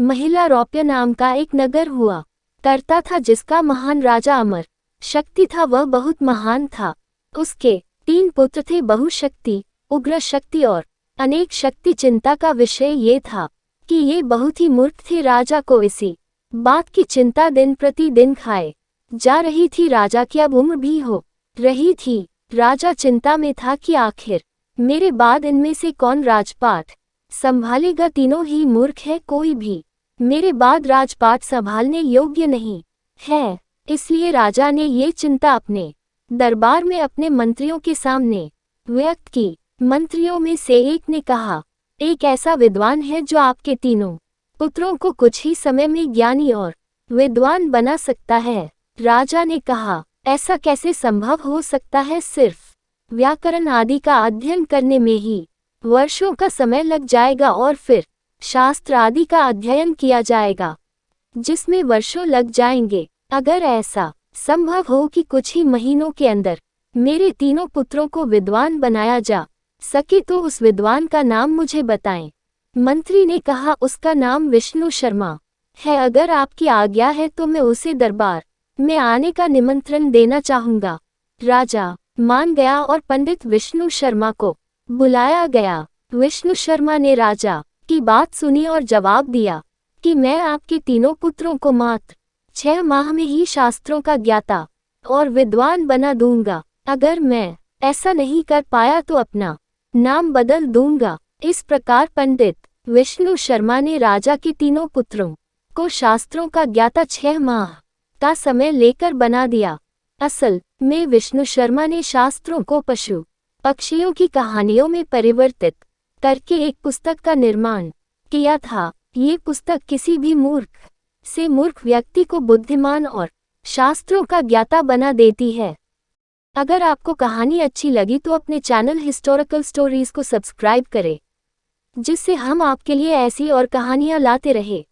महिला रौप्य नाम का एक नगर हुआ करता था, जिसका महान राजा अमर शक्ति था। वह बहुत महान था। उसके 3 पुत्र थे, बहुशक्ति, उग्र शक्ति और अनेक शक्ति। चिंता का विषय ये था कि ये बहुत ही मूर्ख थे। राजा को इसी बात की चिंता दिन प्रतिदिन खाए जा रही थी। राजा की अब उम्र भी हो रही थी। राजा चिंता में था कि आखिर मेरे बाद इनमें से कौन राजपाट संभालेगा। तीनों ही मूर्ख है, कोई भी मेरे बाद राजपाट संभालने योग्य नहीं है। इसलिए राजा ने ये चिंता अपने दरबार में अपने मंत्रियों के सामने व्यक्त की। मंत्रियों में से एक ने कहा, एक ऐसा विद्वान है जो आपके तीनों पुत्रों को कुछ ही समय में ज्ञानी और विद्वान बना सकता है। राजा ने कहा, ऐसा कैसे संभव हो सकता है? सिर्फ व्याकरण आदि का अध्ययन करने में ही वर्षों का समय लग जाएगा और फिर शास्त्र आदि का अध्ययन किया जाएगा जिसमें वर्षों लग जाएंगे। अगर ऐसा संभव हो कि कुछ ही महीनों के अंदर मेरे तीनों पुत्रों को विद्वान बनाया जा सके तो उस विद्वान का नाम मुझे बताएं। मंत्री ने कहा, उसका नाम विष्णु शर्मा है। अगर आपकी आज्ञा है तो मैं उसे दरबार में आने का निमंत्रण देना चाहूंगा। राजा मान गया और पंडित विष्णु शर्मा को बुलाया गया। विष्णु शर्मा ने राजा की बात सुनी और जवाब दिया कि मैं आपके तीनों पुत्रों को मात्र 6 माह में ही शास्त्रों का ज्ञाता और विद्वान बना दूंगा। अगर मैं ऐसा नहीं कर पाया तो अपना नाम बदल दूंगा। इस प्रकार पंडित विष्णु शर्मा ने राजा के तीनों पुत्रों को शास्त्रों का ज्ञाता 6 माह का समय लेकर बना दिया। असल में विष्णु शर्मा ने शास्त्रों को पशु पक्षियों की कहानियों में परिवर्तित करके एक पुस्तक का निर्माण किया था। ये पुस्तक किसी भी मूर्ख से मूर्ख व्यक्ति को बुद्धिमान और शास्त्रों का ज्ञाता बना देती है। अगर आपको कहानी अच्छी लगी तो अपने चैनल हिस्टोरिकल स्टोरीज को सब्सक्राइब करें, जिससे हम आपके लिए ऐसी और कहानियां लाते रहे।